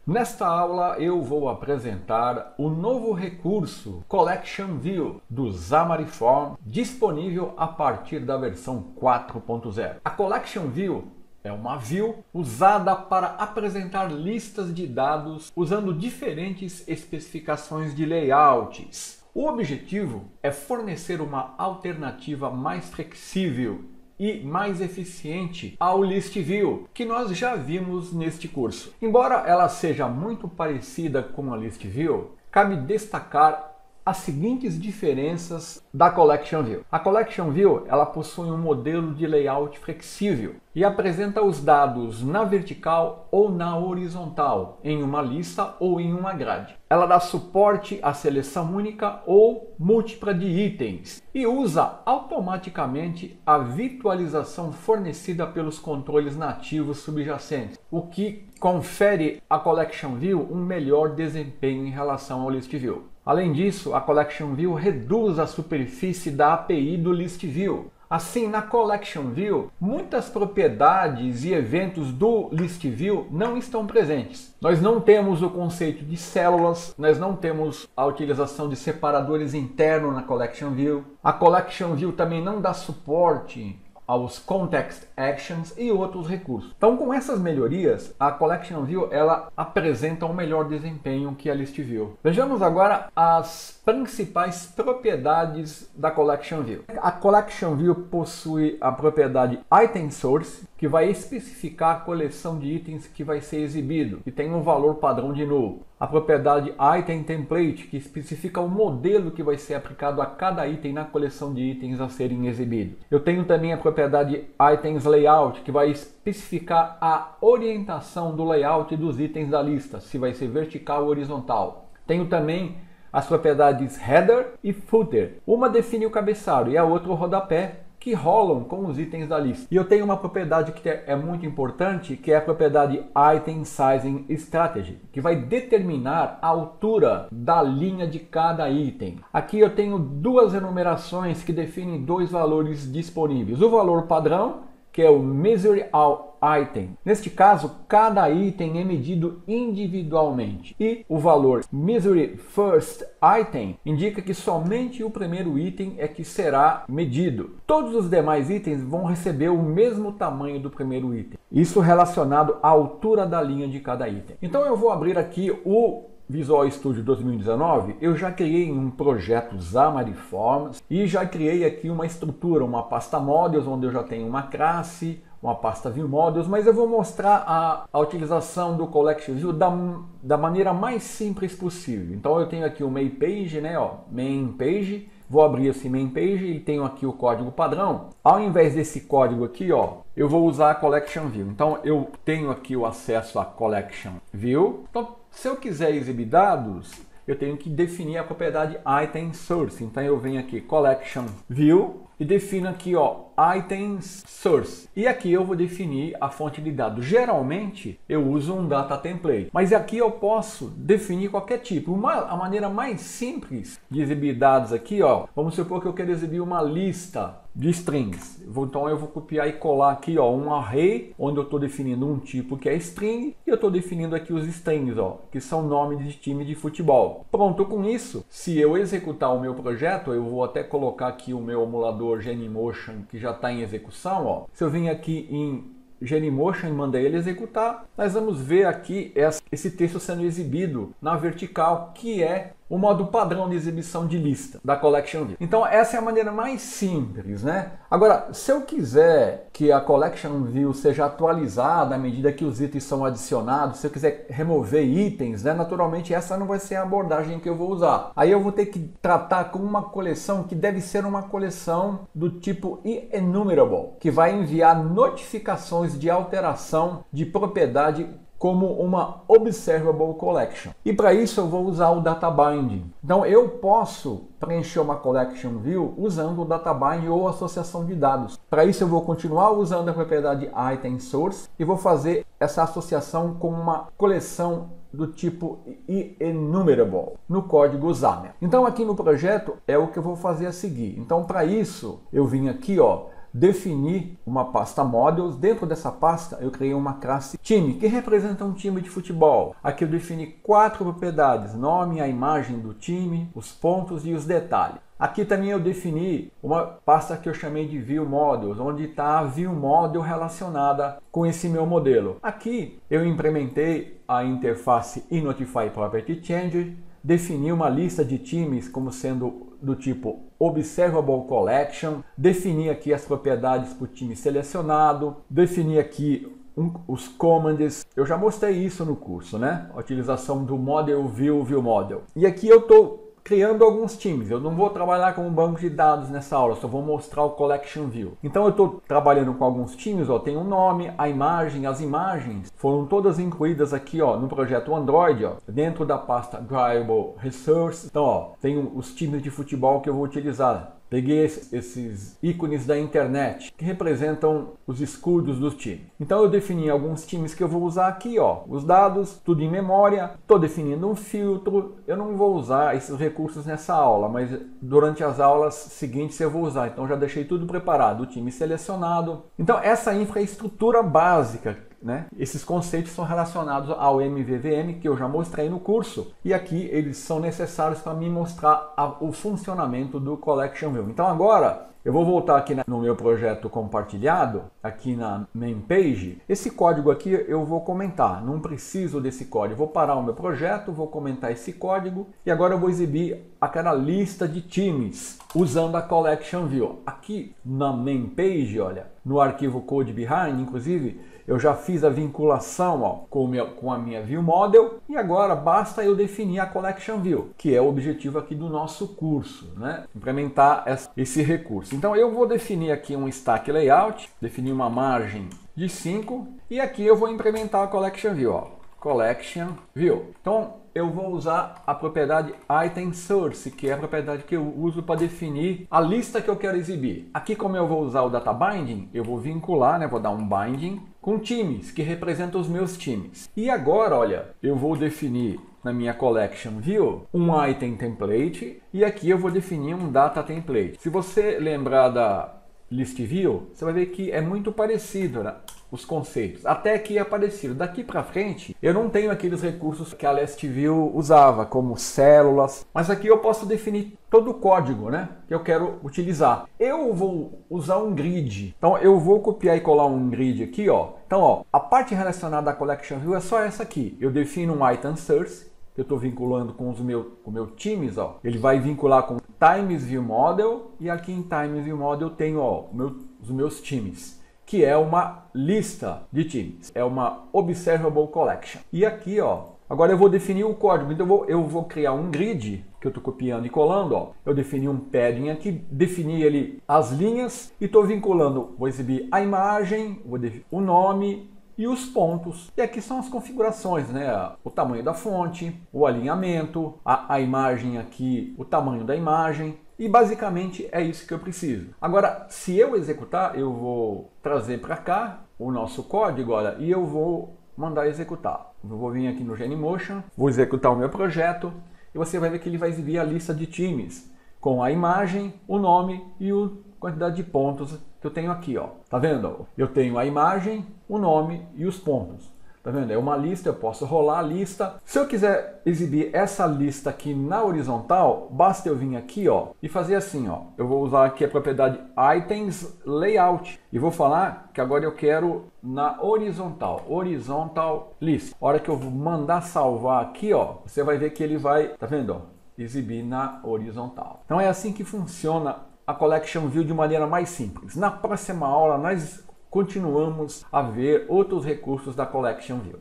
Nesta aula eu vou apresentar o novo recurso Collection View do Xamarin Forms, disponível a partir da versão 4.0. A Collection View é uma view usada para apresentar listas de dados usando diferentes especificações de layouts. O objetivo é fornecer uma alternativa mais flexível e mais eficiente ao List View, que nós já vimos neste curso. Embora ela seja muito parecida com a List View, cabe destacar as seguintes diferenças da Collection View. A Collection View ela possui um modelo de layout flexível e apresenta os dados na vertical ou na horizontal, em uma lista ou em uma grade. Ela dá suporte à seleção única ou múltipla de itens e usa automaticamente a virtualização fornecida pelos controles nativos subjacentes, o que confere à Collection View um melhor desempenho em relação ao List View. Além disso, a Collection View reduz a superfície da API do List View. Assim, na Collection View, muitas propriedades e eventos do List View não estão presentes. Nós não temos o conceito de células, nós não temos a utilização de separadores internos na Collection View. A Collection View também não dá suporte aos Context Actions e outros recursos. Então, com essas melhorias, a Collection View ela apresenta um melhor desempenho que a List View. Vejamos agora as principais propriedades da Collection View. A Collection View possui a propriedade Item Source, que vai especificar a coleção de itens que vai ser exibido e tem um valor padrão de null. A propriedade Item Template, que especifica o modelo que vai ser aplicado a cada item na coleção de itens a serem exibidos. Eu tenho também a propriedade Items Layout, que vai especificar a orientação do layout dos itens da lista, se vai ser vertical ou horizontal. Tenho também as propriedades Header e Footer. Uma define o cabeçalho e a outra o rodapé, que rolam com os itens da lista. E eu tenho uma propriedade que é muito importante, que é a propriedade Item Sizing Strategy, que vai determinar a altura da linha de cada item. Aqui eu tenho duas enumerações que definem dois valores disponíveis. O valor padrão, que é o Measure All Item. Neste caso, cada item é medido individualmente. E o valor Measure First Item indica que somente o primeiro item é que será medido. Todos os demais itens vão receber o mesmo tamanho do primeiro item. Isso relacionado à altura da linha de cada item. Então eu vou abrir aqui o Visual Studio 2019, eu já criei um projeto Xamarin Forms e já criei aqui uma estrutura, uma pasta Models, onde eu já tenho uma classe, uma pasta View Models, mas eu vou mostrar a utilização do Collection View da maneira mais simples possível. Então eu tenho aqui o Main Page, né, Main Page, vou abrir esse Main Page e tenho aqui o código padrão. Ao invés desse código aqui, eu vou usar a Collection View. Então eu tenho aqui o acesso à Collection View. Então, se eu quiser exibir dados, eu tenho que definir a propriedade Item Source. Então eu venho aqui Collection View e defino aqui Items Source. E aqui eu vou definir a fonte de dados. Geralmente eu uso um Data Template, mas aqui eu posso definir qualquer tipo. A maneira mais simples de exibir dados aqui, vamos supor que eu quero exibir uma lista de strings. Então eu vou copiar e colar aqui um array, onde eu estou definindo um tipo que é string, e eu estou definindo aqui os strings, que são nomes de time de futebol. Pronto, com isso, se eu executar o meu projeto, eu vou até colocar aqui o meu emulador Genymotion, que já está em execução. Se eu vim aqui em Genymotion e mandei ele executar, nós vamos ver aqui esse texto sendo exibido na vertical, que é o modo padrão de exibição de lista da Collection View. Então essa é a maneira mais simples, né? Agora, se eu quiser que a Collection View seja atualizada à medida que os itens são adicionados, se eu quiser remover itens, né? Naturalmente essa não vai ser a abordagem que eu vou usar. Aí eu vou ter que tratar com uma coleção que deve ser uma coleção do tipo enumerable, que vai enviar notificações de alteração de propriedade como uma Observable Collection. E para isso eu vou usar o Data Binding. Então eu posso preencher uma Collection View usando o Data Binding ou associação de dados. Para isso eu vou continuar usando a propriedade Item Source e vou fazer essa associação com uma coleção do tipo enumerable no código Xamarin. Então aqui no projeto é o que eu vou fazer a seguir. Então para isso eu vim aqui, defini uma pasta Models. Dentro dessa pasta eu criei uma classe time, que representa um time de futebol. Aqui eu defini 4 propriedades: nome, a imagem do time, os pontos e os detalhes. Aqui também eu defini uma pasta que eu chamei de View Models, onde está a View Model relacionada com esse meu modelo. Aqui eu implementei a interface iNotify Property Change, defini uma lista de times como sendo do tipo Observable Collection, defini aqui as propriedades para o time selecionado, defini aqui os commands. Eu já mostrei isso no curso, né? A utilização do Model View, View Model. E aqui eu estou criando alguns times. Eu não vou trabalhar com um banco de dados nessa aula, só vou mostrar o Collection View. Então eu estou trabalhando com alguns times, ó, tem um nome, a imagem, as imagens foram todas incluídas aqui, ó, no projeto Android, ó, dentro da pasta Drivable Resource. Então, ó, tem os times de futebol que eu vou utilizar. Peguei esses ícones da internet que representam os escudos dos times. Então eu defini alguns times que eu vou usar aqui, ó, os dados, tudo em memória. Estou definindo um filtro. Eu não vou usar esses recursos nessa aula, mas durante as aulas seguintes eu vou usar. Então já deixei tudo preparado, o time selecionado. Então essa infraestrutura básica, né? Esses conceitos são relacionados ao MVVM, que eu já mostrei no curso, e aqui eles são necessários para me mostrar o funcionamento do Collection View. Então agora eu vou voltar aqui no meu projeto compartilhado, aqui na main page. Esse código aqui eu vou comentar, não preciso desse código. Vou parar o meu projeto, vou comentar esse código e agora eu vou exibir aquela lista de times usando a Collection View. Aqui na main page, olha, no arquivo Code Behind, inclusive, eu já fiz a vinculação, ó, com a minha View Model e agora basta eu definir a Collection View, que é o objetivo aqui do nosso curso, né? Implementar esse recurso. Então eu vou definir aqui um Stack Layout, definir uma margem de 5 e aqui eu vou implementar a Collection View, ó, Collection View. Então eu vou usar a propriedade Item Source, que é a propriedade que eu uso para definir a lista que eu quero exibir. Aqui, como eu vou usar o Data Binding, eu vou vincular, né, vou dar um binding com times, que representam os meus times. E agora, olha, eu vou definir na minha Collection View um Item Template e aqui eu vou definir um Data Template. Se você lembrar da List View, você vai ver que é muito parecido, né? Os conceitos, até que é parecido. Daqui para frente, eu não tenho aqueles recursos que a List View usava, como células, mas aqui eu posso definir todo o código, né, que eu quero utilizar. Eu vou usar um grid, então eu vou copiar e colar um grid aqui, ó. Então, ó, a parte relacionada à Collection View é só essa aqui. Eu defino um Item Source, que eu estou vinculando com os meus times, ó. Ele vai vincular com Times View Model e aqui em Times View Model eu tenho, ó, os meus times, que é uma lista de times, é uma Observable Collection. E aqui, ó, agora eu vou definir o código, então eu vou criar um grid, que eu estou copiando e colando, ó. Eu defini um padding aqui, defini ele as linhas e estou vinculando, vou exibir a imagem, vou definir o nome e os pontos. E aqui são as configurações, né? O tamanho da fonte, o alinhamento, a imagem aqui, o tamanho da imagem. E basicamente é isso que eu preciso. Agora, se eu executar, eu vou trazer para cá o nosso código, olha, e eu vou mandar executar. Eu vou vir aqui no Genymotion, vou executar o meu projeto e você vai ver que ele vai exibir a lista de times com a imagem, o nome e a quantidade de pontos que eu tenho aqui, ó. Tá vendo? Eu tenho a imagem, o nome e os pontos. Tá vendo? É uma lista, eu posso rolar a lista. Se eu quiser exibir essa lista aqui na horizontal, basta eu vir aqui, ó, e fazer assim, ó. Eu vou usar aqui a propriedade Items Layout e vou falar que agora eu quero na horizontal, Horizontal List. A hora que eu mandar salvar aqui, ó, você vai ver que ele vai, tá vendo, ó, exibir na horizontal. Então é assim que funciona a Collection View de maneira mais simples. Na próxima aula nós continuamos a ver outros recursos da Collection View.